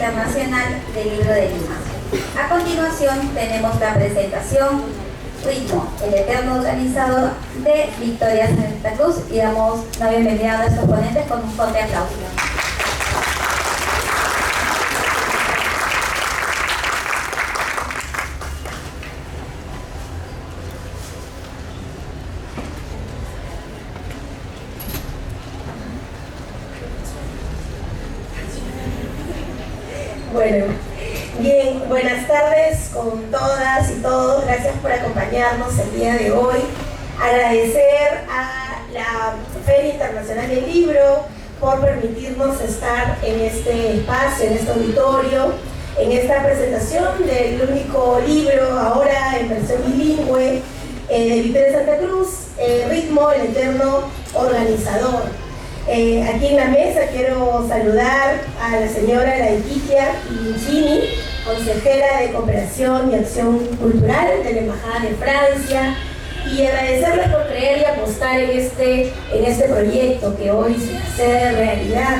Internacional del Libro de Lima. A continuación tenemos la presentación Ritmo, el eterno organizador de Victoria Santa Cruz, y damos la bienvenida a nuestros ponentes con un fuerte aplauso. Bueno, bien, buenas tardes con todas y todos. Gracias por acompañarnos el día de hoy. Agradecer a la Feria Internacional del Libro por permitirnos estar en este espacio, en este auditorio, en esta presentación del único libro ahora en versión bilingüe de Victoria Santa Cruz, Ritmo, el eterno organizador. Aquí en la mesa quiero saludar a la señora Leticia Incini, consejera de Cooperación y Acción Cultural de la Embajada de Francia, y agradecerles por creer y apostar en este proyecto que hoy se hace realidad.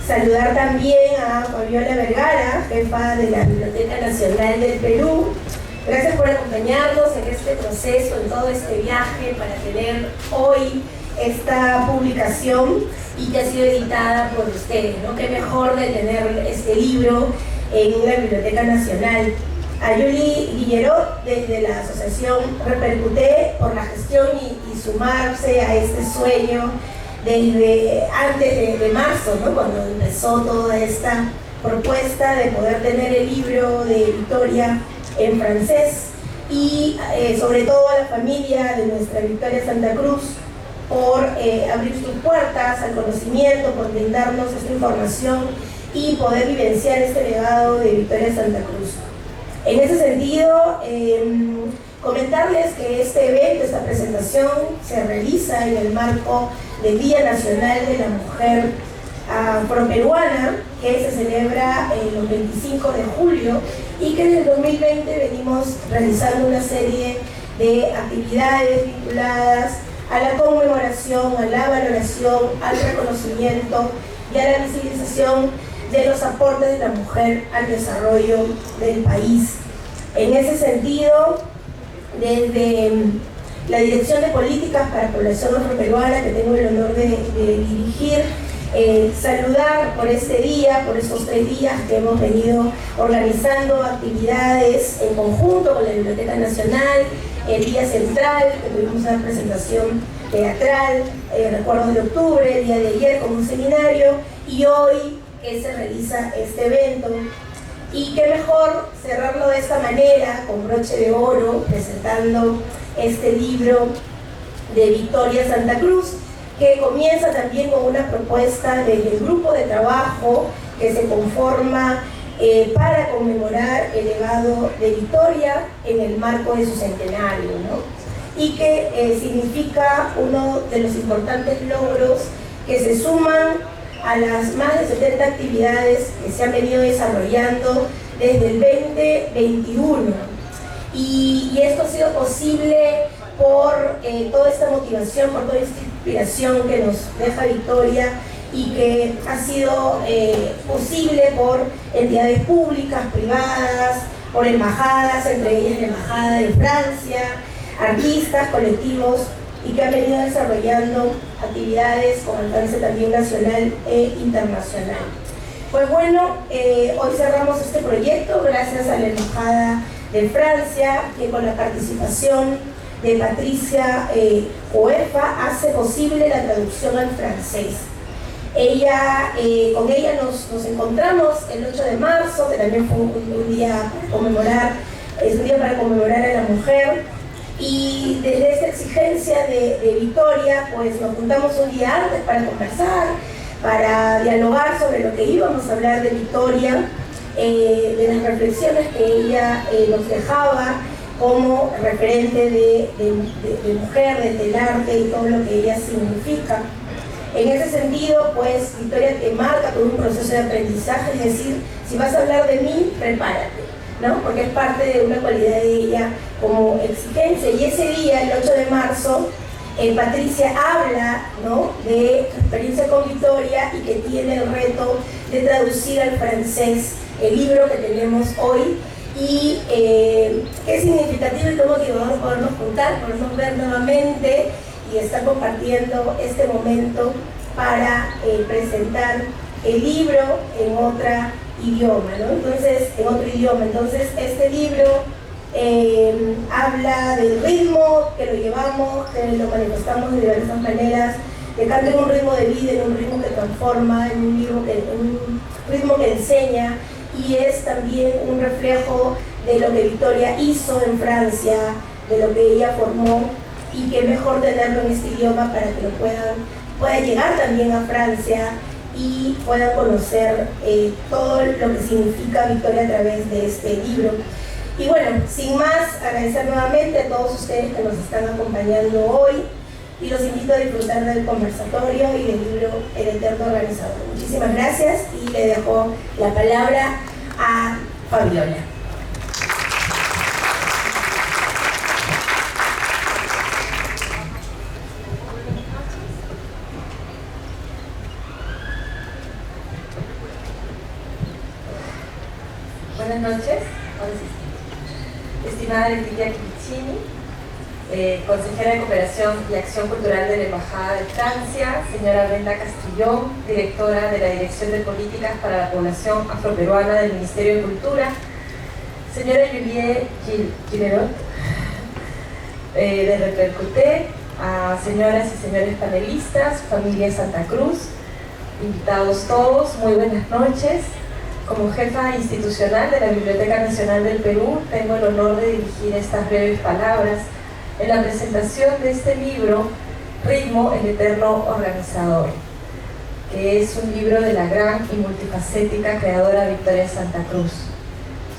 Saludar también a Fabiola Vergara, jefa de la Biblioteca Nacional del Perú. Gracias por acompañarnos en este proceso, en todo este viaje para tener hoy esta publicación y que ha sido editada por ustedes, ¿no? Qué mejor de tener este libro en una Biblioteca Nacional. A Yuli Guillerot, desde la asociación Repercuté, por la gestión y sumarse a este sueño desde antes de marzo, ¿no? Cuando empezó toda esta propuesta de poder tener el libro de Victoria en francés, y sobre todo a la familia de nuestra Victoria Santa Cruz por abrir sus puertas al conocimiento, por brindarnos esta información y poder vivenciar este legado de Victoria Santa Cruz. En ese sentido, comentarles que este evento, esta presentación, se realiza en el marco del Día Nacional de la Mujer Afroperuana, que se celebra los 25 de julio, y que en el 2020 venimos realizando una serie de actividades vinculadas a la conmemoración, a la valoración, al reconocimiento y a la visibilización de los aportes de la mujer al desarrollo del país. En ese sentido, desde la Dirección de Políticas para la Población Afroperuana, que tengo el honor de dirigir, saludar por este día, por estos 3 días que hemos venido organizando actividades en conjunto con la Biblioteca Nacional, el día central, que tuvimos una presentación teatral, recuerdos de octubre, el día de ayer con un seminario, y hoy que se realiza este evento. Y qué mejor cerrarlo de esta manera, con broche de oro, presentando este libro de Victoria Santa Cruz, que comienza también con una propuesta del grupo de trabajo que se conforma para conmemorar el legado de Victoria en el marco de su centenario, ¿no? Y que significa uno de los importantes logros que se suman a las más de 70 actividades que se han venido desarrollando desde el 2021. Y esto ha sido posible por toda esta motivación, por toda esta inspiración que nos deja Victoria, y que ha sido posible por entidades públicas, privadas, por embajadas, entre ellas la Embajada de Francia, artistas, colectivos, y que han venido desarrollando actividades con alcance también nacional e internacional. Pues bueno, hoy cerramos este proyecto gracias a la Embajada de Francia, que con la participación de Patricia Joefa hace posible la traducción al francés. Con ella nos encontramos el 8 de marzo, que también fue un día para conmemorar, es un día para conmemorar a la mujer, y desde esta exigencia de Victoria, pues nos juntamos un día antes para conversar, para dialogar sobre lo que íbamos a hablar de Victoria, de las reflexiones que ella nos dejaba como referente de mujer, desde el arte y todo lo que ella significa. En ese sentido, pues, Victoria te marca todo un proceso de aprendizaje, es decir, si vas a hablar de mí, prepárate, ¿no? Porque es parte de una cualidad de ella como exigencia. Y ese día, el 8 de marzo, Patricia habla, ¿no?, de su experiencia con Victoria y que tiene el reto de traducir al francés el libro que tenemos hoy. Y es significativo y como que vamos a podernos juntar, podernos ver nuevamente y estar compartiendo este momento para presentar el libro en otro idioma, ¿no? Entonces, este libro habla del ritmo que lo llevamos, que lo manifestamos de diversas maneras, de canto en un ritmo de vida, en un ritmo que transforma, en un ritmo que enseña, y es también un reflejo de lo que Victoria hizo en Francia, de lo que ella formó, y que mejor tenerlo en este idioma para que lo pueda llegar también a Francia y puedan conocer todo lo que significa Victoria a través de este libro. Y bueno, sin más, agradecer nuevamente a todos ustedes que nos están acompañando hoy y los invito a disfrutar del conversatorio y del libro El Eterno Organizador. Muchísimas gracias y le dejo la palabra a Fabiola. Buenas noches, estimada Leticia Chirichini, consejera de Cooperación y Acción Cultural de la Embajada de Francia, señora Brenda Castrillón, directora de la Dirección de Políticas para la Población Afroperuana del Ministerio de Cultura, señora Julie Gilerot, de Repercuté, a señoras y señores panelistas, familia Santa Cruz, invitados todos, muy buenas noches. Como jefa institucional de la Biblioteca Nacional del Perú, tengo el honor de dirigir estas breves palabras en la presentación de este libro, Ritmo, el Eterno Organizador, que es un libro de la gran y multifacética creadora Victoria Santa Cruz.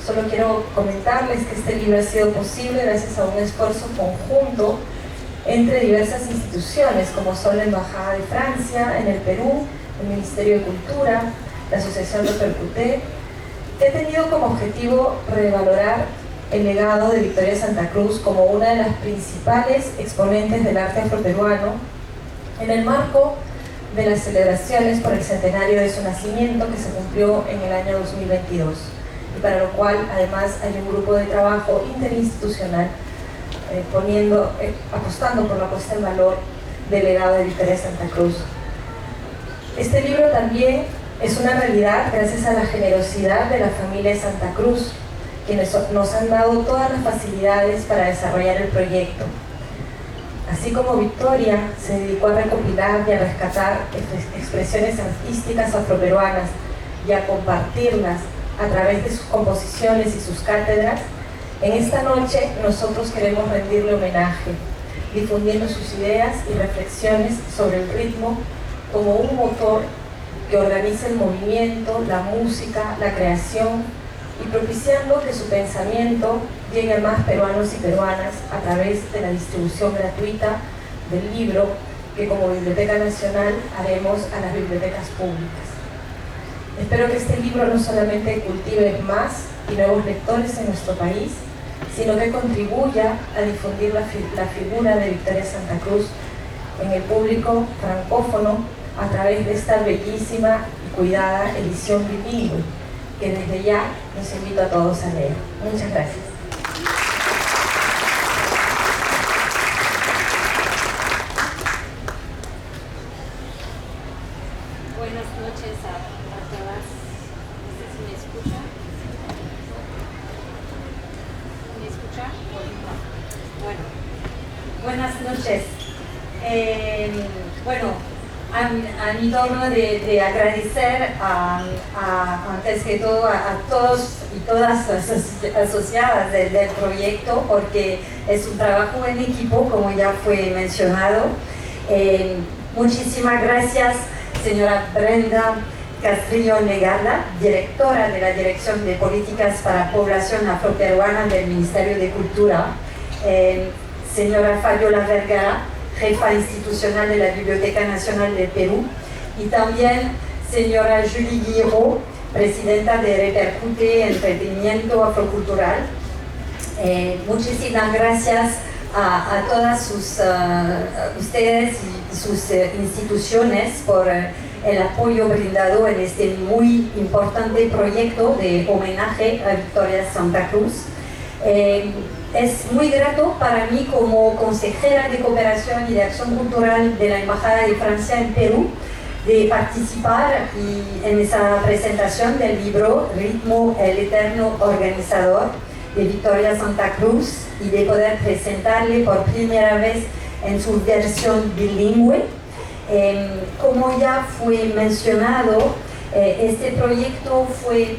Solo quiero comentarles que este libro ha sido posible gracias a un esfuerzo conjunto entre diversas instituciones, como son la Embajada de Francia en el Perú, el Ministerio de Cultura, la Asociación Repercuté, que ha tenido como objetivo revalorar el legado de Victoria Santa Cruz como una de las principales exponentes del arte afroperuano en el marco de las celebraciones por el centenario de su nacimiento que se cumplió en el año 2022, y para lo cual además hay un grupo de trabajo interinstitucional apostando por la puesta en valor del legado de Victoria Santa Cruz. Este libro también es una realidad gracias a la generosidad de la familia Santa Cruz, quienes nos han dado todas las facilidades para desarrollar el proyecto. Así como Victoria se dedicó a recopilar y a rescatar expresiones artísticas afroperuanas y a compartirlas a través de sus composiciones y sus cátedras, en esta noche nosotros queremos rendirle homenaje, difundiendo sus ideas y reflexiones sobre el ritmo como un motor que organiza el movimiento, la música, la creación, y propiciando que su pensamiento llegue a más peruanos y peruanas a través de la distribución gratuita del libro que como Biblioteca Nacional haremos a las bibliotecas públicas. Espero que este libro no solamente cultive más y nuevos lectores en nuestro país, sino que contribuya a difundir la figura de Victoria Santa Cruz en el público francófono a través de esta bellísima y cuidada edición bilingüe, que desde ya los invito a todos a leer. Muchas gracias. Buenas noches a todas. No sé si me escuchan. ¿Me escuchan? Bueno, buenas noches. A mi turno de agradecer antes que todo a todos y todas las asociadas del proyecto, porque es un trabajo en equipo, como ya fue mencionado. Muchísimas gracias, señora Brenda Castrillón Legada, directora de la Dirección de Políticas para Población Afroperuana del Ministerio de Cultura, señora Fabiola Vergara, jefa institucional de la Biblioteca Nacional del Perú, y también señora Julie Guillerot, presidenta de Repercute Entretenimiento Afrocultural. Muchísimas gracias a todas ustedes y sus instituciones por el apoyo brindado en este muy importante proyecto de homenaje a Victoria Santa Cruz. Es muy grato para mí como consejera de Cooperación y de Acción Cultural de la Embajada de Francia en Perú de participar en esa presentación del libro Ritmo, el eterno organizador de Victoria Santa Cruz y de poder presentarle por primera vez en su versión bilingüe. Como ya fue mencionado, este proyecto fue,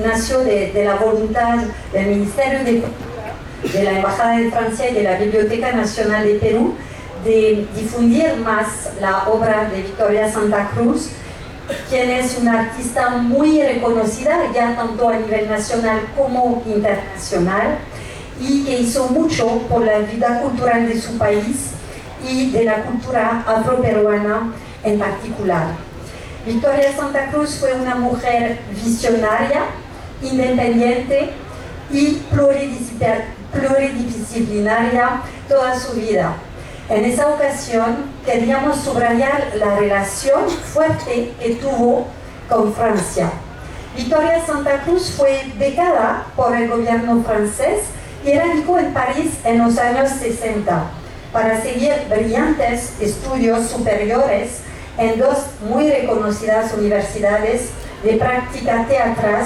nació de la voluntad del Ministerio de Cultura, de la Embajada de Francia y de la Biblioteca Nacional de Perú de difundir más la obra de Victoria Santa Cruz, quien es una artista muy reconocida ya tanto a nivel nacional como internacional y que hizo mucho por la vida cultural de su país y de la cultura afroperuana en particular. Victoria Santa Cruz fue una mujer visionaria, independiente y pluridisciplinaria toda su vida. En esa ocasión queríamos subrayar la relación fuerte que tuvo con Francia. Victoria Santa Cruz fue becada por el gobierno francés y radicó en París en los años 60 para seguir brillantes estudios superiores en dos muy reconocidas universidades de práctica teatral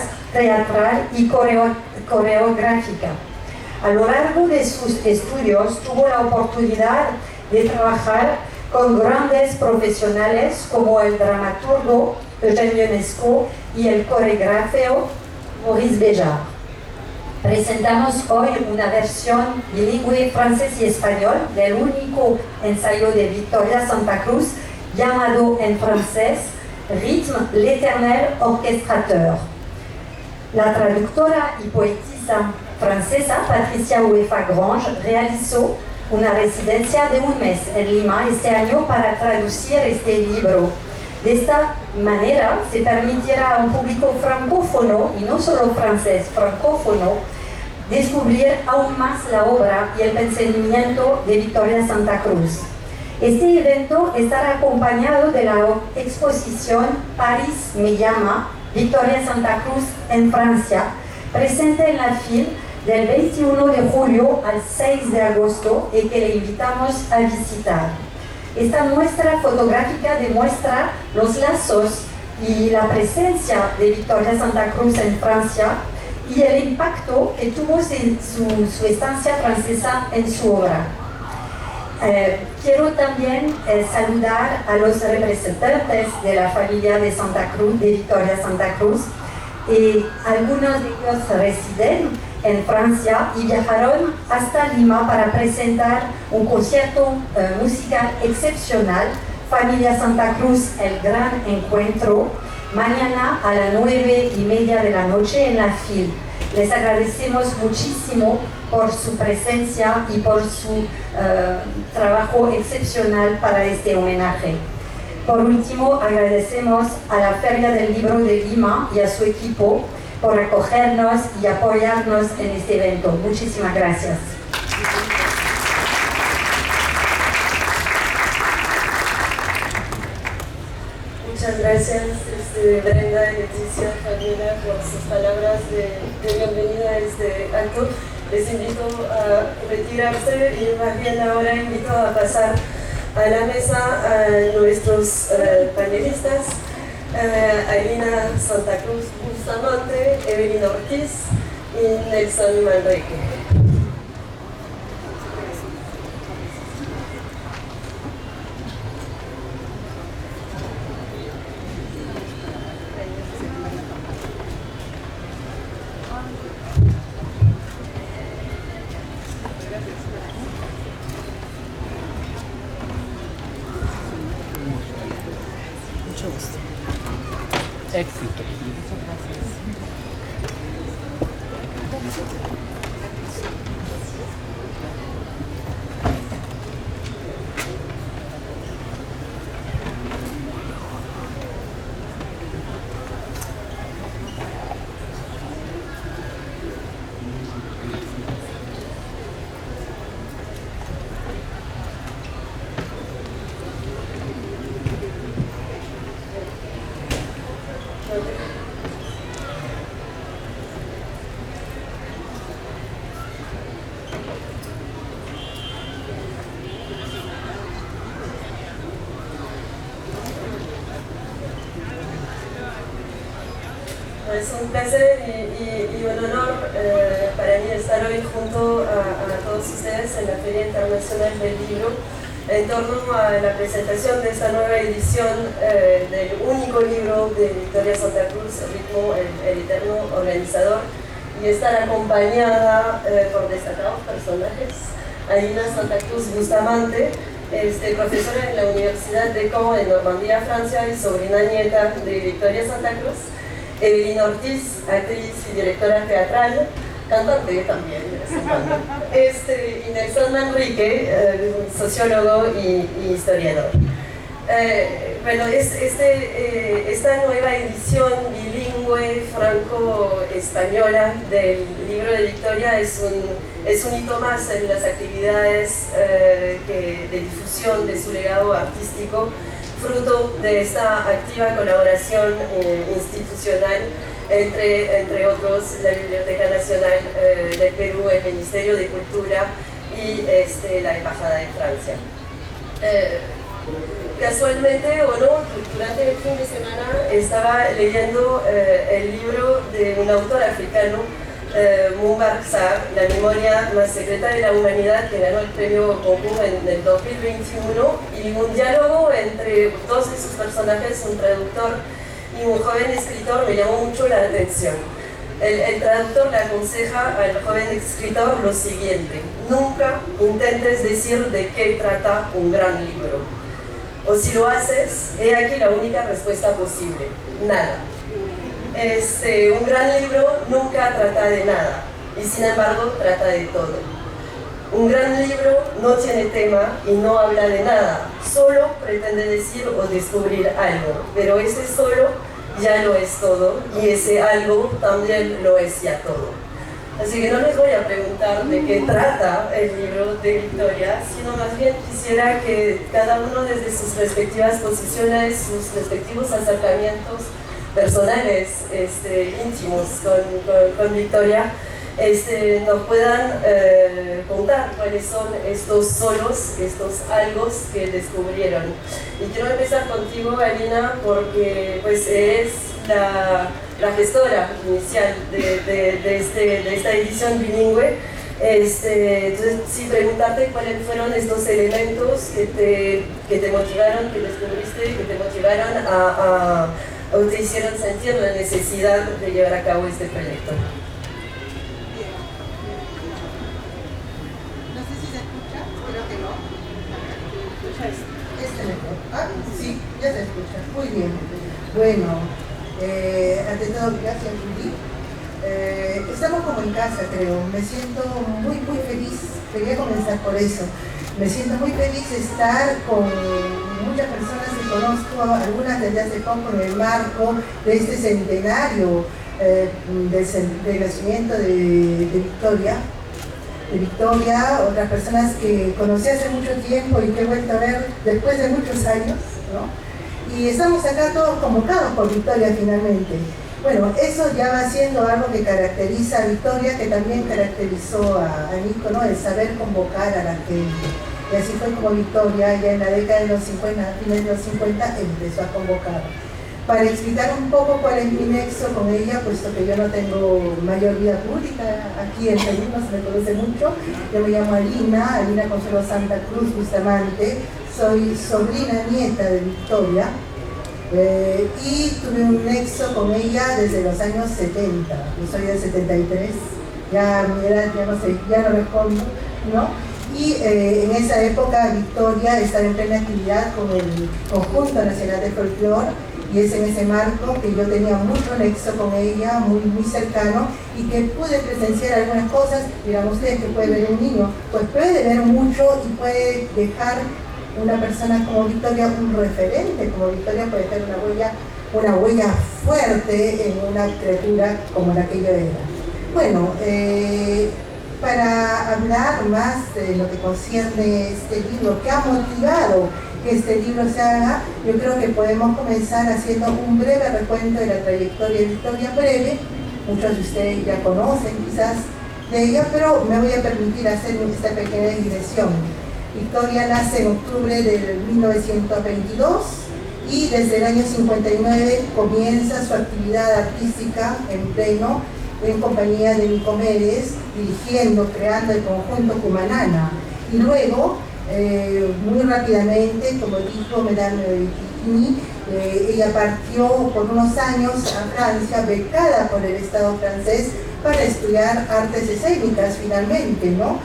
y coreográfica. A lo largo de sus estudios tuvo la oportunidad de trabajar con grandes profesionales como el dramaturgo Eugène Ionesco y el coreógrafo Maurice Béjart. Presentamos hoy una versión bilingüe francés y español del único ensayo de Victoria Santa Cruz llamado en francés Rythme, l'éternel orchestrateur. La traductora y poetisa francesa Patricia Uefa-Grange realizó una residencia de un mes en Lima este año para traducir este libro. De esta manera se permitirá a un público francófono, y no solo francés, francófono, descubrir aún más la obra y el pensamiento de Victoria Santa Cruz. Este evento estará acompañado de la exposición París me llama, Victoria Santa Cruz en Francia, presente en la FIL del 21 de julio al 6 de agosto y que le invitamos a visitar. Esta muestra fotográfica demuestra los lazos y la presencia de Victoria Santa Cruz en Francia y el impacto que tuvo su estancia francesa en su obra. Quiero también saludar a los representantes de la familia de Santa Cruz, de Victoria Santa Cruz, y algunos de ellos residen en Francia y viajaron hasta Lima para presentar un concierto musical excepcional, Familia Santa Cruz, el gran encuentro, mañana a las 9:30 de la noche en la FIL. Les agradecemos muchísimo por su presencia y por su trabajo excepcional para este homenaje. Por último, agradecemos a la Feria del Libro de Lima y a su equipo por acogernos y apoyarnos en este evento. Muchísimas gracias. Muchas gracias Brenda y Leticia, Fabiola, por sus palabras de bienvenida a este acto. Les invito a retirarse y más bien ahora invito a pasar a la mesa a nuestros panelistas, Ailina Santa Cruz Bustamante, Evelyn Ortiz y Nelson Manrique. Éxito. Es un placer y un honor para mí estar hoy junto a todos ustedes en la Feria Internacional del Libro en torno a la presentación de esta nueva edición del único libro de Victoria Santa Cruz, Ritmo, el eterno organizador, y estar acompañada por destacados personajes. Alina Santa Cruz Bustamante, profesora en la Universidad de Caen en Normandía, Francia, y sobrina nieta de Victoria Santa Cruz. Evelyn Ortiz, actriz y directora teatral, cantante también, y Nelson Manrique, sociólogo y historiador. Bueno, esta nueva edición bilingüe franco-española del libro de Victoria es un hito más en las actividades de difusión de su legado artístico, fruto de esta activa colaboración institucional entre otros la Biblioteca Nacional del Perú, el Ministerio de Cultura y la Embajada de Francia. Casualmente o no, durante el fin de semana estaba leyendo el libro de un autor africano, Mumbar Sarr, La memoria más secreta de la humanidad, que ganó el premio Goncourt en el 2021, y un diálogo entre dos de sus personajes, un traductor y un joven escritor, me llamó mucho la atención. El traductor le aconseja al joven escritor lo siguiente: nunca intentes decir de qué trata un gran libro, o si lo haces, he aquí la única respuesta posible: nada. Un gran libro nunca trata de nada, y sin embargo trata de todo. Un gran libro no tiene tema y no habla de nada, solo pretende decir o descubrir algo, pero ese solo ya lo es todo, y ese algo también lo es ya todo. Así que no les voy a preguntar de qué trata el libro de Victoria, sino más bien quisiera que cada uno desde sus respectivas posiciones, sus respectivos acercamientos personales, íntimos con Victoria, nos puedan contar cuáles son estos solos, estos algos que descubrieron. Y quiero empezar contigo, Alina, porque pues eres la gestora inicial de esta edición bilingüe. Entonces, sí, preguntarte cuáles fueron estos elementos que te motivaron, que descubriste, que te motivaron o te hicieron sentir la necesidad de llevar a cabo este proyecto. No sé si se escucha, creo que no. Ah, sí, ya se escucha. Muy bien. Bueno, ante todo, gracias, Judy. Estamos como en casa, creo. Me siento muy, muy feliz. Quería comenzar por eso. Me siento muy feliz de estar con muchas personas que conozco, algunas desde hace poco en el marco de este centenario del nacimiento de Victoria, otras personas que conocí hace mucho tiempo y que he vuelto a ver después de muchos años, ¿no? Y estamos acá todos convocados por Victoria finalmente. Bueno, eso ya va siendo algo que caracteriza a Victoria, que también caracterizó a Nico, ¿no? El saber convocar a la gente. Y así fue como Victoria, ya en la década de los 50, a fines de los 50, empezó a convocar. Para explicar un poco cuál es mi nexo con ella, puesto que yo no tengo mayor vida pública aquí en Perú, no se me conoce mucho. Yo me llamo Alina Consuelo Santa Cruz Bustamante, soy sobrina nieta de Victoria. Y tuve un nexo con ella desde los años 70, yo soy del 73, ya mi edad ya no sé, ya no respondo, ¿no? Y en esa época Victoria estaba en plena actividad con el Conjunto Nacional de Folclore, y es en ese marco que yo tenía mucho nexo con ella, muy, muy cercano, y que pude presenciar algunas cosas. Digamos ustedes que puede ver un niño, pues puede ver mucho y puede dejar una persona como Victoria un referente, como Victoria puede tener una huella fuerte en una criatura como la que yo era. Bueno, para hablar más de lo que concierne este libro, que ha motivado que este libro se haga, yo creo que podemos comenzar haciendo un breve recuento de la trayectoria de Victoria breve. Muchos de ustedes ya conocen quizás de ella, pero me voy a permitir hacer esta pequeña digresión. Victoria nace en octubre de 1922 y desde el año 59 comienza su actividad artística en pleno en compañía de Nicomedes, dirigiendo, creando el conjunto Cumanana. Y luego, muy rápidamente, como dijo Madame Bikini, ella partió por unos años a Francia, becada por el Estado francés, para estudiar artes escénicas finalmente, ¿no?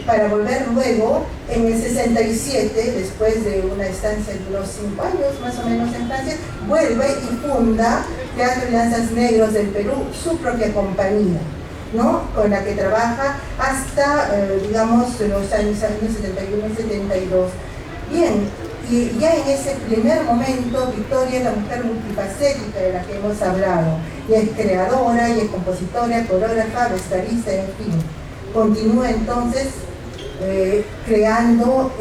Para volver luego, en el 67, después de una estancia de unos 5 años más o menos en Francia, vuelve y funda Teatro y Danzas Negros del Perú, su propia compañía, ¿no? Con la que trabaja hasta, digamos, los años 71 y 72. Bien, y ya en ese primer momento, Victoria es la mujer multifacética de la que hemos hablado, y es creadora, y es compositora, coreógrafa, vestuarista, en fin. Continúa entonces creando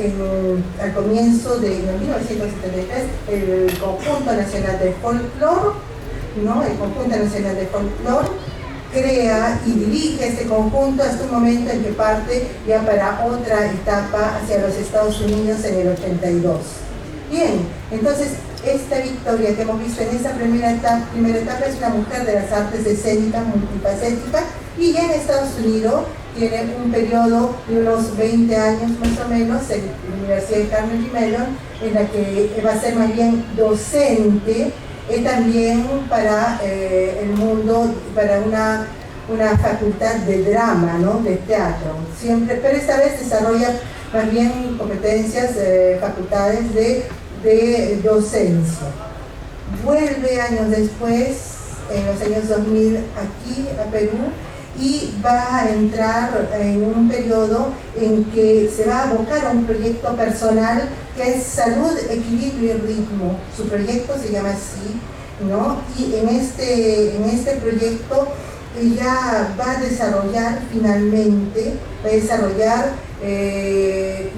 al comienzo de 1973 el Conjunto Nacional de Folklore, ¿no? El Conjunto Nacional de Folklore crea y dirige este conjunto hasta un momento en que parte ya para otra etapa hacia los Estados Unidos en el 82. Bien, entonces esta Victoria que hemos visto en esta primera etapa es una mujer de las artes escénicas multifacética, y ya en Estados Unidos tiene un periodo de unos 20 años más o menos en la Universidad de Carnegie Mellon, en la que va a ser más bien docente, también para el mundo, para una facultad de drama, ¿no? De teatro, siempre, pero esta vez desarrolla más bien competencias, facultades de docencia. Vuelve años después, en los años 2000, aquí a Perú, y va a entrar en un periodo en que se va a abocar a un proyecto personal que es Salud, Equilibrio y Ritmo. Su proyecto se llama así, ¿no? Y en este proyecto ella va a desarrollar finalmente,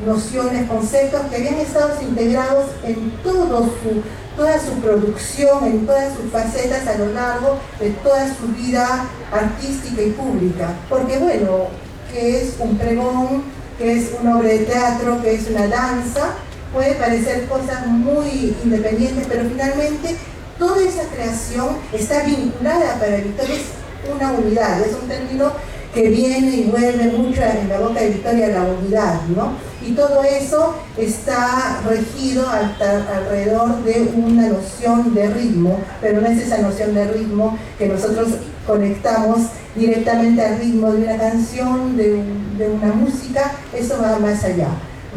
nociones, conceptos que habían estado integrados en toda su producción, en todas sus facetas a lo largo de toda su vida artística y pública. Porque bueno, que es un pregón, que es una obra de teatro, que es una danza, puede parecer cosas muy independientes, pero finalmente toda esa creación está vinculada para Victoria, es una unidad, es un término que viene y vuelve mucho en la boca de Victoria, la unidad, ¿no? Y todo eso está regido alrededor de una noción de ritmo, pero no es esa noción de ritmo que nosotros conectamos directamente al ritmo de una canción, de una música, eso va más allá,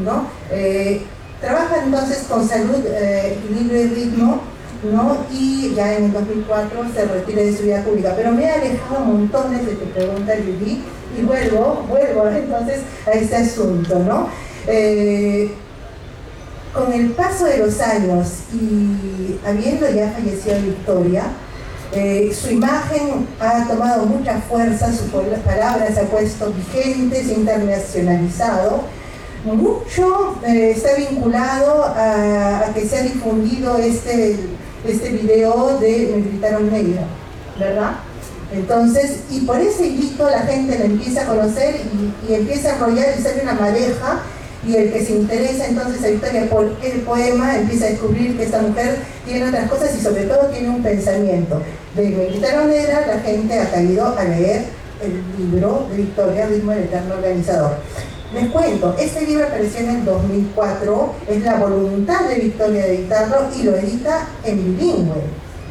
¿no? Trabaja entonces con Salud, Equilibrio y Ritmo, ¿no? Y ya en el 2004 se retira de su vida pública, pero me he alejado montones de tu pregunta, Lili, y vuelvo entonces a este asunto, ¿no? Con el paso de los años y habiendo ya fallecido Victoria, su imagen ha tomado mucha fuerza, sus palabras se han puesto vigentes, se ha internacionalizado. Mucho está vinculado a que se ha difundido este video de Me gritaron negra, ¿verdad? Entonces, y por ese hito la gente la empieza a conocer y empieza a enrollar y sale una madeja, y el que se interesa entonces a Victoria por el poema empieza a descubrir que esta mujer tiene otras cosas y sobre todo tiene un pensamiento. De Me gritaron negra la gente ha caído a leer el libro de Victoria, Ritmo del Eterno Organizador. Les cuento, este libro apareció en el 2004, es la voluntad de Victoria de editarlo y lo edita en bilingüe,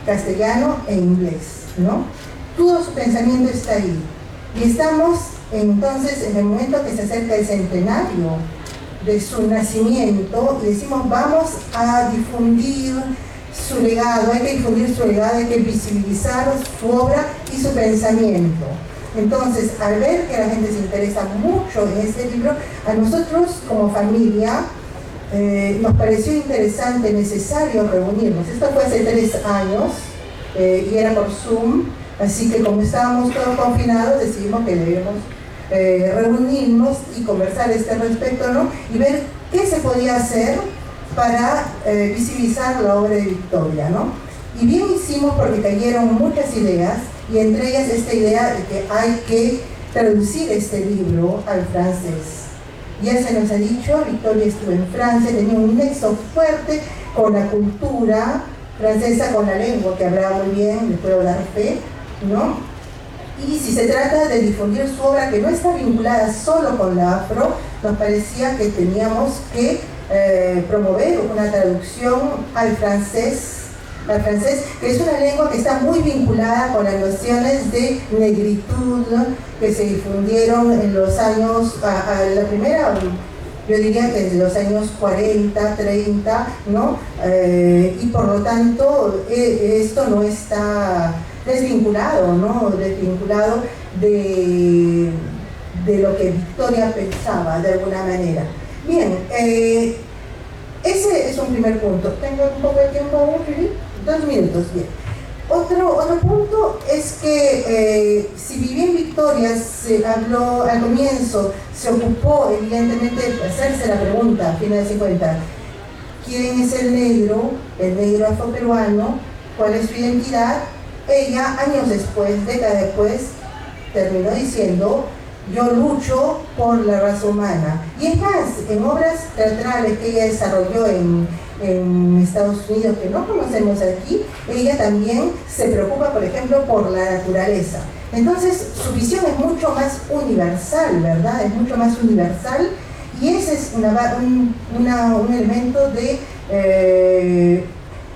castellano e inglés, ¿no? Todo su pensamiento está ahí. Y estamos entonces en el momento que se acerca el centenario de su nacimiento y decimos vamos a difundir su legado, hay que difundir su legado, hay que visibilizar su obra y su pensamiento. Entonces, al ver que la gente se interesa mucho en este libro, a nosotros como familia nos pareció interesante, necesario reunirnos. Esto fue hace 3 años y era por Zoom, así que como estábamos todos confinados, decidimos que debíamos reunirnos y conversar respecto, ¿no? Y ver qué se podía hacer para visibilizar la obra de Victoria, ¿no? Y bien hicimos porque cayeron muchas ideas, y entre ellas esta idea de que hay que traducir este libro al francés. Ya se nos ha dicho, Victoria estuvo en Francia, tenía un nexo fuerte con la cultura francesa, con la lengua, que hablaba muy bien, le puedo dar fe, ¿no? Y si se trata de difundir su obra, que no está vinculada solo con la afro, nos parecía que teníamos que promover una traducción al francés, que es una lengua que está muy vinculada con las nociones de negritud, ¿no?, que se difundieron en los años, la primera, yo diría que desde los años 40, 30, ¿no? Y por lo tanto, esto no está desvinculado, ¿no? Desvinculado de lo que Victoria pensaba, de alguna manera. Bien, ese es un primer punto. ¿Tengo un poco de tiempo aún, Felipe? 2 minutos, bien. Otro punto es que si bien Victoria se habló al comienzo, se ocupó evidentemente de hacerse la pregunta, a fines de 50, ¿quién es el negro afroperuano? ¿Cuál es su identidad? Ella, años después, décadas después, terminó diciendo: yo lucho por la raza humana. Y es más, en obras teatrales que ella desarrolló en Estados Unidos, que no conocemos aquí, ella también se preocupa, por ejemplo, por la naturaleza. Entonces, su visión es mucho más universal, ¿verdad? Es mucho más universal, y ese es un elemento del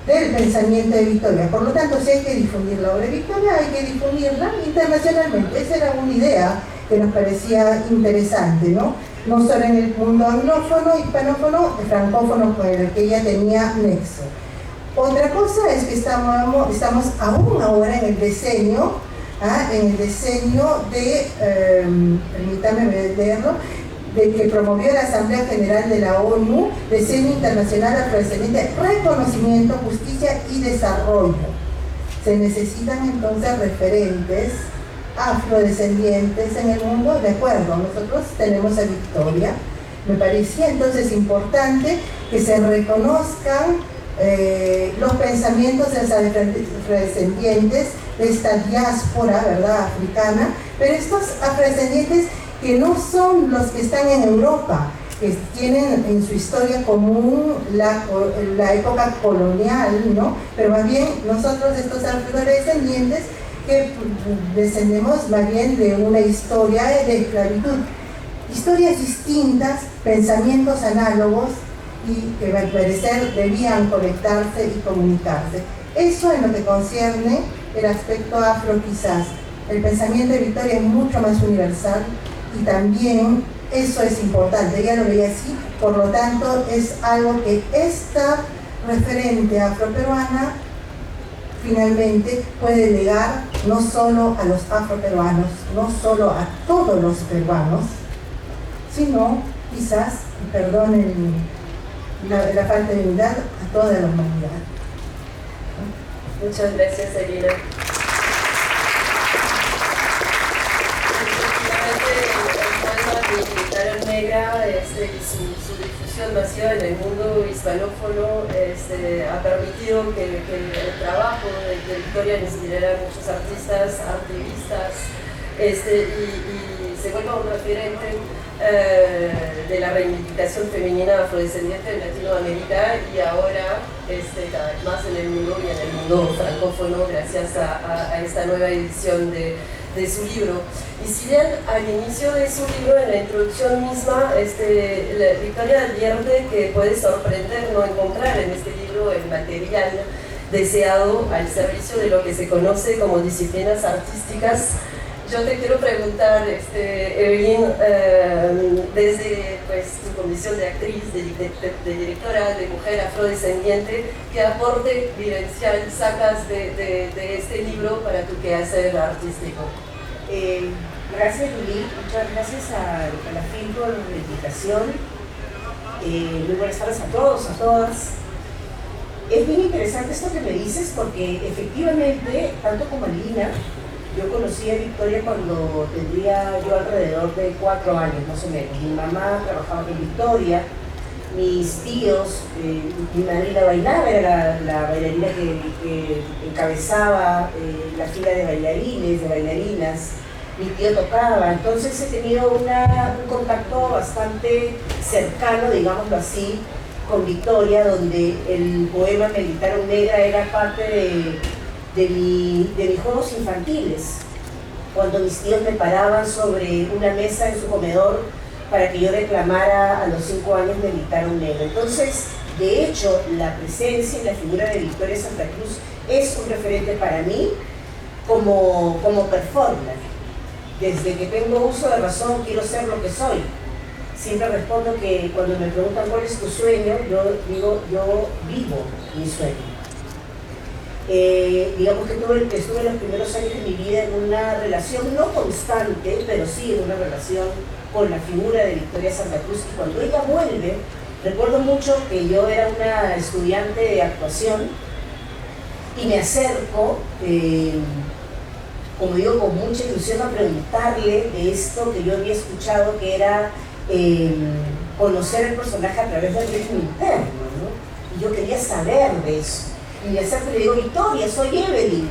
pensamiento de Victoria. Por lo tanto, si hay que difundir la obra de Victoria, hay que difundirla internacionalmente. Esa era una idea que nos parecía interesante, ¿no? No solo en el mundo anglófono, hispanófono, francófono, con el que ella tenía nexo. Otra cosa es que estamos aún ahora en el diseño, de, permítanme leerlo, de que promovió la Asamblea General de la ONU, Diseño Internacional Afrodescendiente, Reconocimiento, Justicia y Desarrollo. Se necesitan entonces referentes afrodescendientes en el mundo, de acuerdo, nosotros tenemos a Victoria. Me parecía entonces importante que se reconozcan los pensamientos de los afrodescendientes de esta diáspora, ¿verdad?, africana, pero estos afrodescendientes que no son los que están en Europa, que tienen en su historia común la época colonial, ¿no? Pero más bien nosotros, estos afrodescendientes, que descendemos más bien de una historia de esclavitud, historias distintas, pensamientos análogos, y que al parecer debían conectarse y comunicarse. Eso en lo que concierne el aspecto afro. Quizás el pensamiento de Victoria es mucho más universal, y también eso es importante, ella lo veía así. Por lo tanto, es algo que esta referente afroperuana finalmente puede legar no solo a los afroperuanos, no solo a todos los peruanos, sino quizás, perdonen la falta de unidad, a toda la humanidad. Muchas gracias, Elina. Victoria Negra y su difusión masiva en el mundo hispanófono ha permitido que el trabajo de Victoria inspirara a muchos artistas, activistas, y se vuelva un referente de la reivindicación femenina afrodescendiente en Latinoamérica, y ahora cada vez más en el mundo, y en el mundo francófono, gracias a esta nueva edición de su libro. Y si bien al inicio de su libro, en la introducción misma, Victoria advierte que puede sorprender no encontrar en este libro el material deseado al servicio de lo que se conoce como disciplinas artísticas. Yo te quiero preguntar, Evelyn, desde tu condición de actriz, de directora, de mujer afrodescendiente, ¿qué aporte vivencial sacas de este libro para tu quehacer artístico? Gracias, Lili, muchas gracias a la FIL por la invitación. Muy buenas tardes a todos, a todas. Es bien interesante esto que me dices, porque efectivamente, tanto como Lina, yo conocí a Victoria cuando tendría yo alrededor de 4 años, más o menos. Mi mamá trabajaba en Victoria mis tíos, mi madrina bailaba, era la bailarina que encabezaba la fila de bailarines, de bailarinas, mi tío tocaba, entonces he tenido un contacto bastante cercano, digámoslo así, con Victoria, donde el poema Me gritaron negra era parte de mis juegos infantiles, cuando mis tíos me paraban sobre una mesa en su comedor para que yo declamara a los 5 años Me gritaron negra. Entonces, de hecho, la presencia y la figura de Victoria Santa Cruz es un referente para mí como performer. Desde que tengo uso de razón quiero ser lo que soy. Siempre respondo que cuando me preguntan cuál es tu sueño, yo digo, yo vivo mi sueño. Digamos que estuve los primeros años de mi vida en una relación no constante, pero sí en una relación con la figura de Victoria Santa Cruz, y cuando ella vuelve, recuerdo mucho que yo era una estudiante de actuación y me acerco, como digo, con mucha ilusión a preguntarle de esto que yo había escuchado, que era conocer el personaje a través del ritmo interno, ¿no? Y yo quería saber de eso. Y me acerco y le digo, Victoria, soy Evelyn,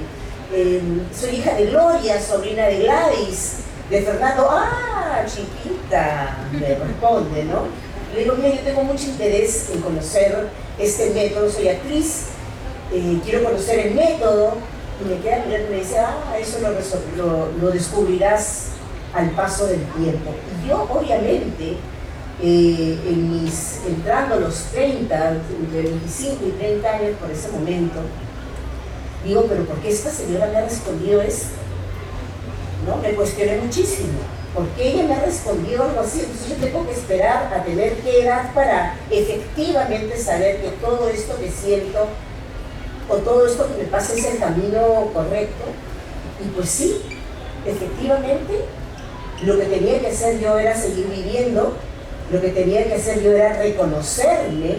soy hija de Gloria, sobrina de Gladys, de Fernando. ¡Ah, chiquita! Me responde, ¿no? Le digo, mira, yo tengo mucho interés en conocer este método, soy actriz, quiero conocer el método. Y me queda mirando y me dice, eso lo descubrirás al paso del tiempo. Y yo, obviamente, entrando a los 30, entre 25 y 30 años por ese momento, digo, pero ¿por qué esta señora me ha respondido esto? ¿No? Me cuestioné muchísimo. ¿Por qué ella me ha respondido algo así? Entonces yo tengo que esperar a tener qué edad para efectivamente saber que todo esto que siento o todo esto que me pasa es el camino correcto. Y pues sí, efectivamente, lo que tenía que hacer yo era seguir viviendo, lo que tenía que hacer yo era reconocerme,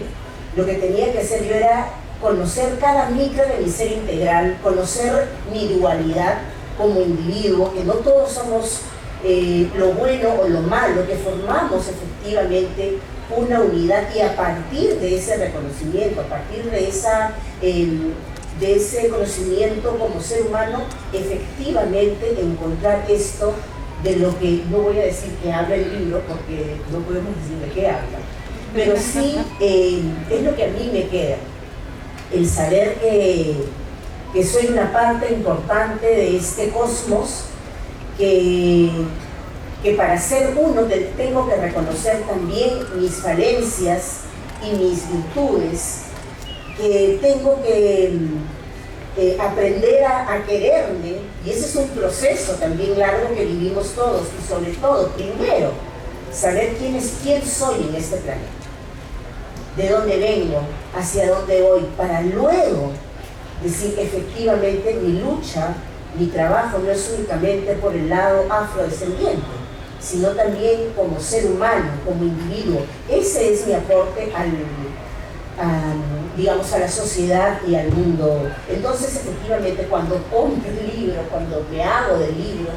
lo que tenía que hacer yo era conocer cada micro de mi ser integral, conocer mi dualidad como individuo, que no todos somos lo bueno o lo malo, que formamos efectivamente una unidad, y a partir de ese reconocimiento, a partir de ese conocimiento como ser humano, efectivamente encontrar esto de lo que no voy a decir que habla el libro, porque no podemos decir de qué habla, pero sí es lo que a mí me queda, el saber que soy una parte importante de este cosmos, que para ser uno tengo que reconocer también mis falencias y mis virtudes, que tengo que aprender a quererme, y ese es un proceso también largo que vivimos todos, y sobre todo, primero, saber quién soy en este planeta, de dónde vengo, hacia dónde voy, para luego decir, efectivamente, mi lucha, mi trabajo no es únicamente por el lado afrodescendiente, sino también como ser humano, como individuo. Ese es mi aporte digamos, a la sociedad y al mundo. Entonces, efectivamente, cuando compro el libro, cuando me hago del libro,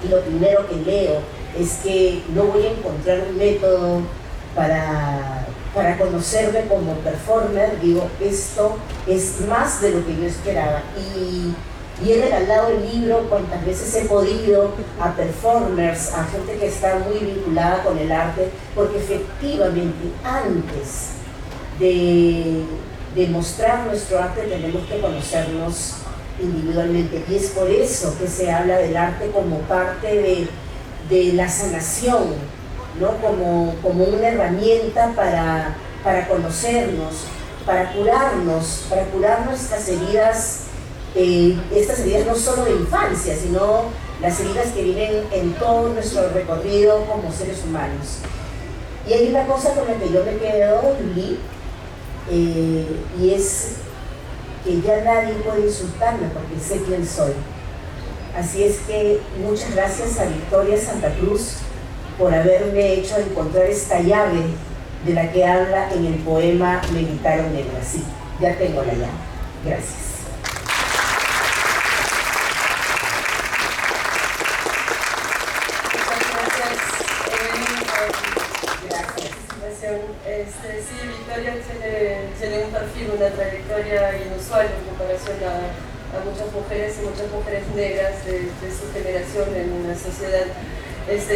lo primero que leo es que no voy a encontrar un método para conocerme como performer. Digo, esto es más de lo que yo esperaba. Y he regalado el libro cuantas veces he podido a performers, a gente que está muy vinculada con el arte, porque efectivamente antes de mostrar nuestro arte tenemos que conocernos individualmente, y es por eso que se habla del arte como parte de la sanación, ¿no? Como una herramienta para conocernos, para curar nuestras heridas, estas heridas no solo de infancia, sino las heridas que vienen en todo nuestro recorrido como seres humanos. Y hay una cosa con la que yo me quedo, Lili, y es que ya nadie puede insultarme porque sé quién soy. Así es que muchas gracias a Victoria Santa Cruz por haberme hecho encontrar esta llave de la que habla en el poema Me gritaron negra. Sí, ya tengo la llave. Gracias. Gracias. presentación. Sí, Victoria tiene un perfil, una trayectoria inusual en comparación a muchas mujeres y muchas mujeres negras de su generación en una sociedad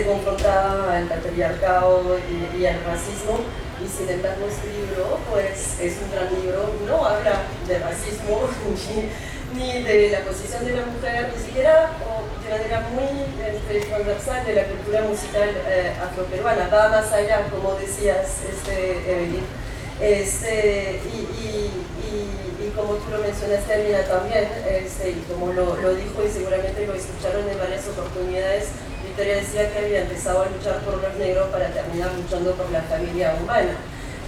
confrontada al patriarcado y al racismo. Y sin embargo este libro pues, es un gran libro, no habla de racismo ni de la posición de la mujer, ni siquiera o de manera muy transversal de la cultura musical afroperuana, va más allá, como decías, Evelyn. Y como tú lo mencionaste, Amina, también, y como lo dijo y seguramente lo escucharon en varias oportunidades, Victoria decía que había empezado a luchar por los negros para terminar luchando por la familia humana.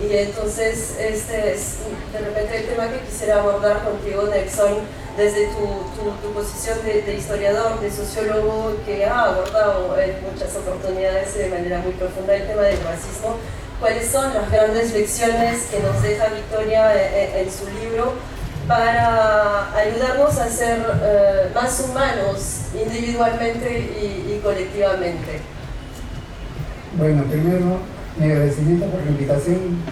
Y entonces este es de repente el tema que quisiera abordar contigo, Nelson, desde tu posición de historiador, de sociólogo, que ha abordado en muchas oportunidades de manera muy profunda el tema del racismo. ¿Cuáles son las grandes lecciones que nos deja Victoria en su libro para ayudarnos a ser más humanos individualmente y colectivamente? Bueno, primero, mi agradecimiento por la invitación.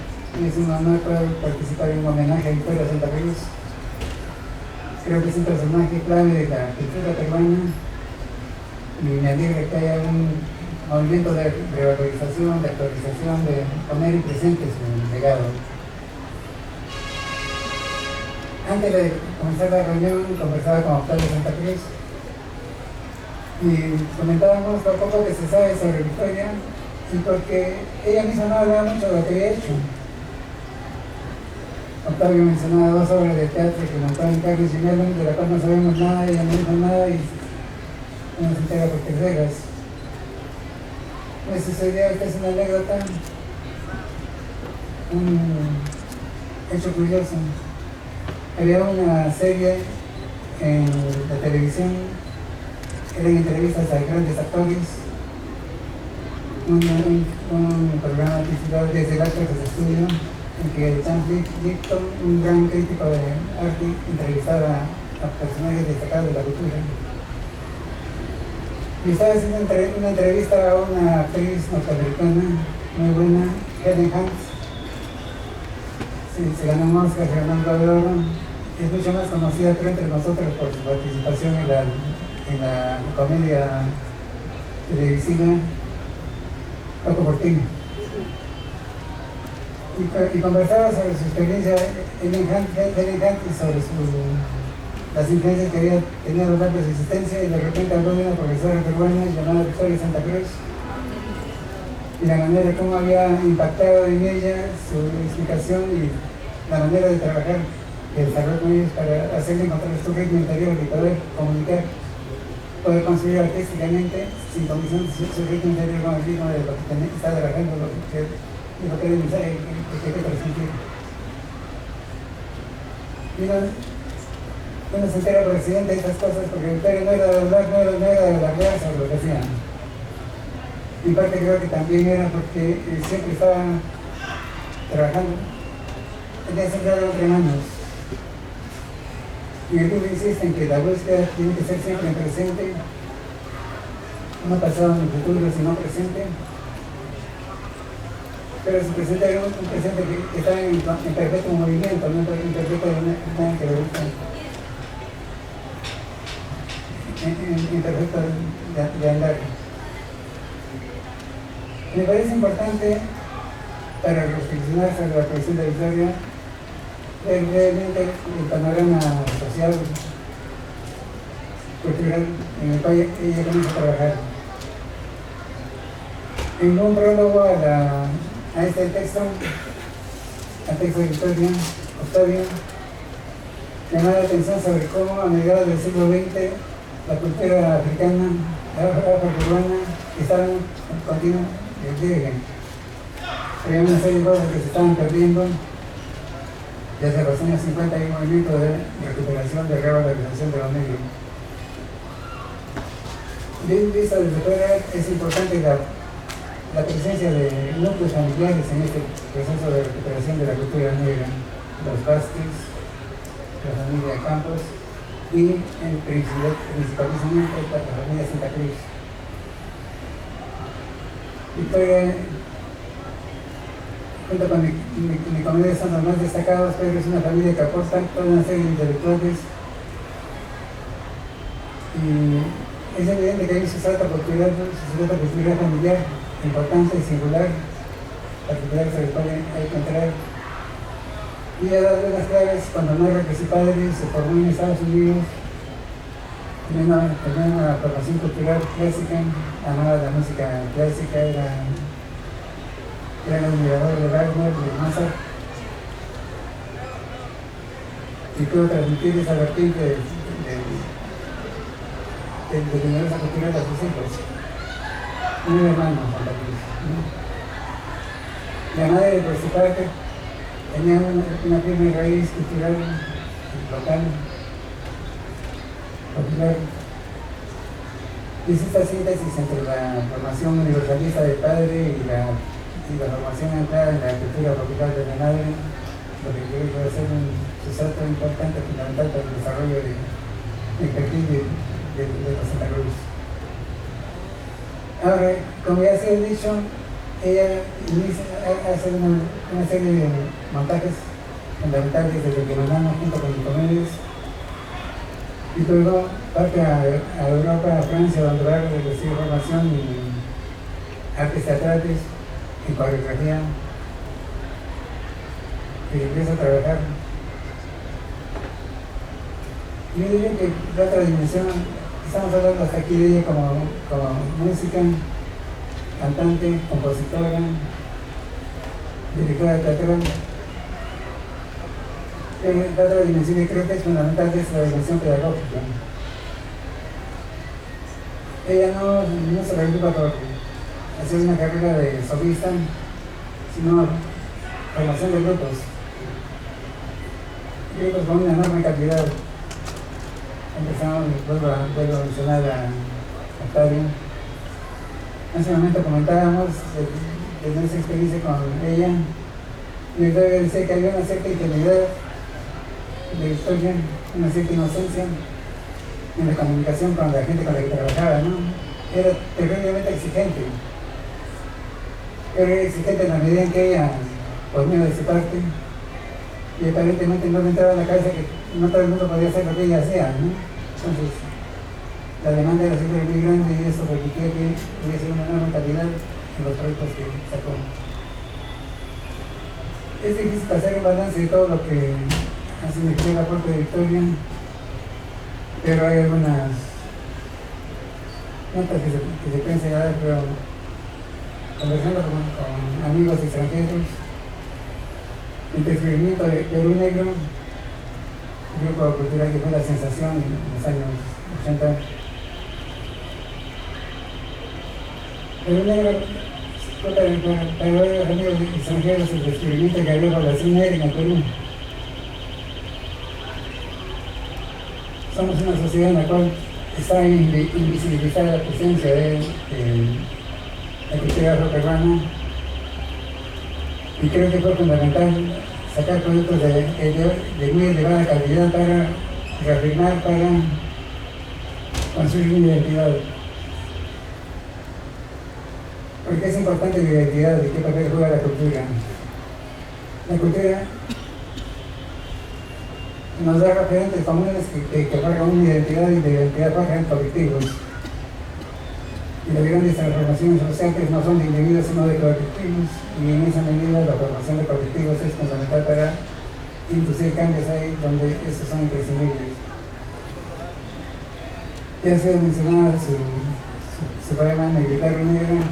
Es un honor poder participar en un homenaje a Victoria Santa Cruz. Creo que es un personaje clave de la cultura peruana y me alegra que haya un movimiento de revalorización, de actualización, de poner presente su legado. Antes de comenzar la reunión, conversaba con Octavio Santa Cruz y comentábamos lo poco que se sabe sobre Victoria, y porque ella misma no hablaba mucho de lo que había hecho. Octavio mencionaba 2 obras de teatro que montaba en Carlos y Melon, de la cual no sabemos nada, ella no dijo nada y uno se entera por terceras. Me sucedió, esta es una anécdota, un hecho curioso. Había una serie en la televisión, eran entrevistas a grandes actores, un programa titulado Desde el Arte de Estudio, en que Chan Lipton, un gran crítico de arte, entrevistaba a personajes destacados de la cultura. Y estaba haciendo una entrevista a una actriz norteamericana muy buena, Helen Hunt. Sí, se ganó un Oscar, se ganó un Globo de Oro. Es mucho más conocida entre nosotros por su participación en la comedia televisiva Paco Portillo. Y conversaba sobre su experiencia Helen Hunt y sobre las influencias que había tenido a lo largo de su existencia, y de repente habló de una profesora peruana llamada Victoria Santa Cruz y la manera como había impactado en ella su explicación y la manera de trabajar que desarrolló con ellos para hacerle encontrar su ritmo interior y poder comunicar, poder construir artísticamente sin condición su ritmo interior con el ritmo de lo que está trabajando, lo que debe pensar y lo que hay que transmitir. Uno se entera por accidente de estas cosas porque Victoria no era de hablar, no era de alardear sobre lo que hacían. En parte creo que también era porque siempre estaba trabajando. Tenía siempre algo entre manos. Y el libro insiste en que la búsqueda tiene que ser siempre en presente, no pasado ni futuro, sino presente. Pero su presente era un presente que está en perfecto movimiento, no en perfecto en perfecto de andar. Me parece importante para reflexionar sobre la producción de Victoria ver brevemente el panorama social, cultural en el cual ella comienza a trabajar. En un prólogo a este texto, al texto de Victoria, Octavio llamó la atención sobre cómo a mediados del siglo XX la cultura africana, afro-peruana, estaba en continuo declive. Había una serie de cosas que se estaban perdiendo. Desde los años 50 hay un movimiento de recuperación, de revalorización de los medios. Bien visto desde fuera, es importante la presencia de núcleos familiares en este proceso de recuperación de la cultura negra. Los Vázquez, la familia Campos y principalmente la familia Santa Cruz. Victoria Junto con mi comedia son los más destacados, pero es una familia que aporta toda una serie de intelectuales. Y es evidente que hay un sustrato cultural familiar importante y singular, particular sobre el cual hay que entrar. Y ha dado unas claves cuando narra que su padre se formó en Estados Unidos, tenía una formación cultural clásica, amaba la música clásica, era un admirador de Wagner, de Mozart, y pudo transmitir esa vertiente de generosa cultural a sus hijos. 9 hermanos Santa Cruz, ¿no? La madre, por su parte, tenía una firme raíz cultural local, popular. Hizo esta síntesis entre la formación universalista del padre y la formación anclada en la cultura popular de la madre, lo que creo que puede ser un sustrato importante, fundamental para el desarrollo del perfil de los Santa Cruz. Ahora, como ya se ha dicho, ella hace una serie de montajes fundamentales desde que mandamos junto con los comedios, y luego parte a Europa, a Francia, donde va a recibir formación en artes teatrales, en coreografía, y empieza a trabajar. Yo diría que la otra dimensión, estamos hablando hasta aquí de ella como música, cantante, compositora, directora teatral. La otra dimensión que creo que es fundamental es la dimensión pedagógica. Ella no se preocupa por hacer una carrera de solista, sino formación de grupos con una enorme calidad. Empezamos, vuelvo a mencionar a Octavio. Hace un momento comentábamos de nuestra experiencia con ella, y yo decía que había una cierta ingenuidad de historia, una cierta inocencia en la comunicación con la gente con la que trabajaba, ¿no? Era terriblemente exigente, pero era exigente en la medida en que ella ponía de su parte, y aparentemente no le entraba en la cabeza que no todo el mundo podía hacer lo que ella hacía, ¿no? Entonces, la demanda era siempre muy grande y eso permitía que hubiese una enorme calidad en los proyectos que sacó. Es difícil hacer un balance de todo lo que ha significado el aporte de Victoria, pero hay algunas notas que se pueden señalar, pero conversando con amigos extranjeros, el descubrimiento de Perú Negro, un grupo cultural que fue la sensación en los años 80. Perú Negro, para varios amigos extranjeros, el descubrimiento que había población negra en el Perú. Somos una sociedad en la cual está invisibilizada la presencia de la cultura afroperuana, y creo que fue fundamental sacar productos de muy elevada calidad para reafirmar, para construir una identidad. Porque es importante la identidad y qué papel juega la cultura. La cultura nos da referentes comunes que forjan una identidad, y de identidad forjan colectivos. Y las grandes transformaciones sociales no son de individuos sino de colectivos, y en esa medida la formación de colectivos es fundamental para inducir cambios ahí donde estos son imprescindibles. Ya se ha mencionado su poema Negrita Negra,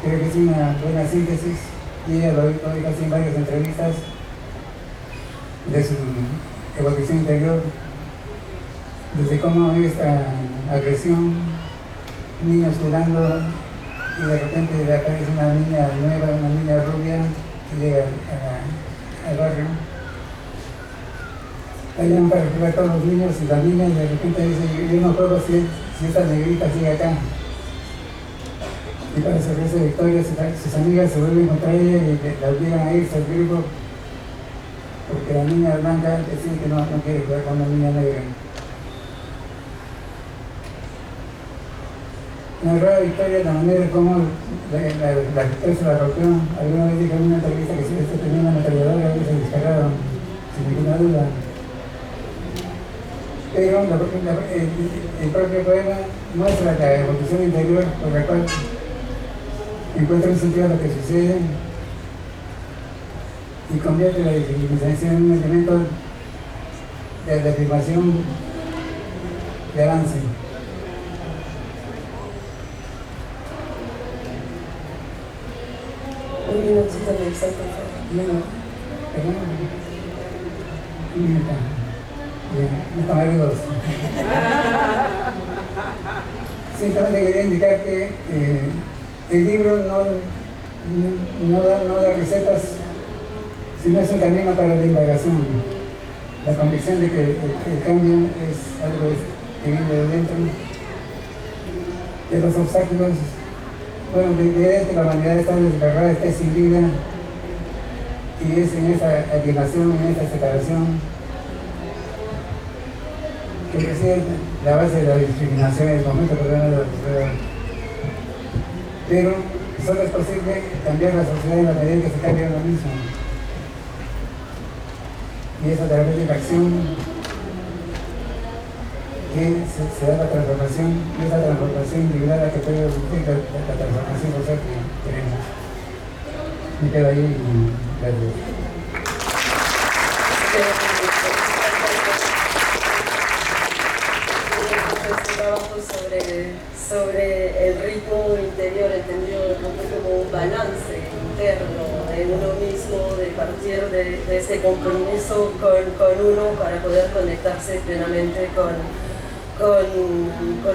creo que es una buena síntesis, y ella lo dijo casi en varias entrevistas de su evolución interior, desde cómo esta agresión, niños jugando, y de repente le aparece una niña nueva, una niña rubia que llega al barrio. La llaman para jugar a todos los niños y las niñas, y de repente dice: yo no juego si esta negrita sigue acá. Y para sorpresa de Victoria, sus amigas se vuelven contra ella y la obligan a irse al grupo, porque la niña blanca decide que no quiere jugar con la niña negra. narraba Victoria la manera como la Victoria se la rompió. Alguna vez dijo en una entrevista que si esto tenía una ametralladora y se dispararon, sin ninguna duda. Pero el propio poema muestra la evolución interior por la cual encuentra un sentido a lo que sucede y convierte la discriminación en un elemento de afirmación, de avance. Un minutito de Excel, por favor. Bueno, perdón. Un minuto. Bien, no está mal dos. Simplemente quería indicar que el libro no da recetas, sino es un camino para la indagación. La convicción de que el cambio es algo que viene de dentro, de los obstáculos. Bueno, de que la humanidad está desgarrada, está sin vida, y es en esa alienación, en esa separación, que reside la base de la discriminación en el momento que de la sociedad. Pero solo es posible cambiar la sociedad en la medida que se cambia uno mismo. Y es a través de la acción que se da la transformación, y esa transformación individual la que puede producir la transformación social que queremos. Me quedo ahí y gracias. Trabajo sobre el ritmo interior, entendido como un balance interno de uno mismo, de partir de este compromiso con uno para poder conectarse plenamente con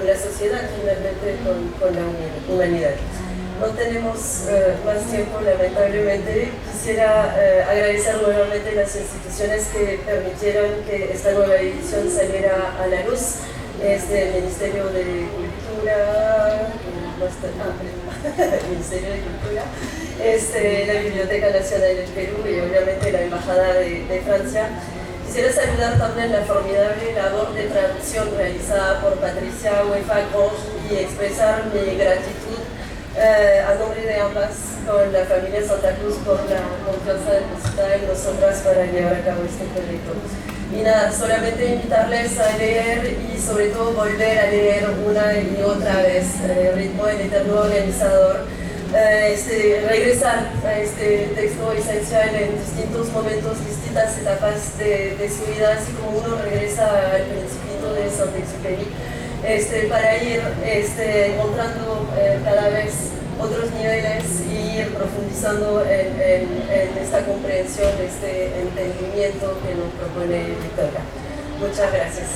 la sociedad, finalmente con la humanidad. No tenemos más tiempo, lamentablemente. Quisiera agradecer nuevamente las instituciones que permitieron que esta nueva edición saliera a la luz. El Ministerio de Cultura, el Ministerio de Cultura, la Biblioteca Nacional del Perú y obviamente la Embajada de Francia. Quisiera saludar también la formidable labor de traducción realizada por Patricia Huefa-Gros y expresar mi gratitud a nombre de ambas con la familia Santa Cruz por la confianza depositada en nosotras para llevar a cabo este proyecto. Y nada, solamente invitarles a leer y sobre todo volver a leer una y otra vez Ritmo, el eterno organizador, regresar a este texto esencial en distintos momentos, distintas etapas de su vida, así como uno regresa al Principito de Saint-Exupéry, para ir encontrando cada vez otros niveles y ir profundizando en esta comprensión, este entendimiento que nos propone Victoria. Muchas gracias.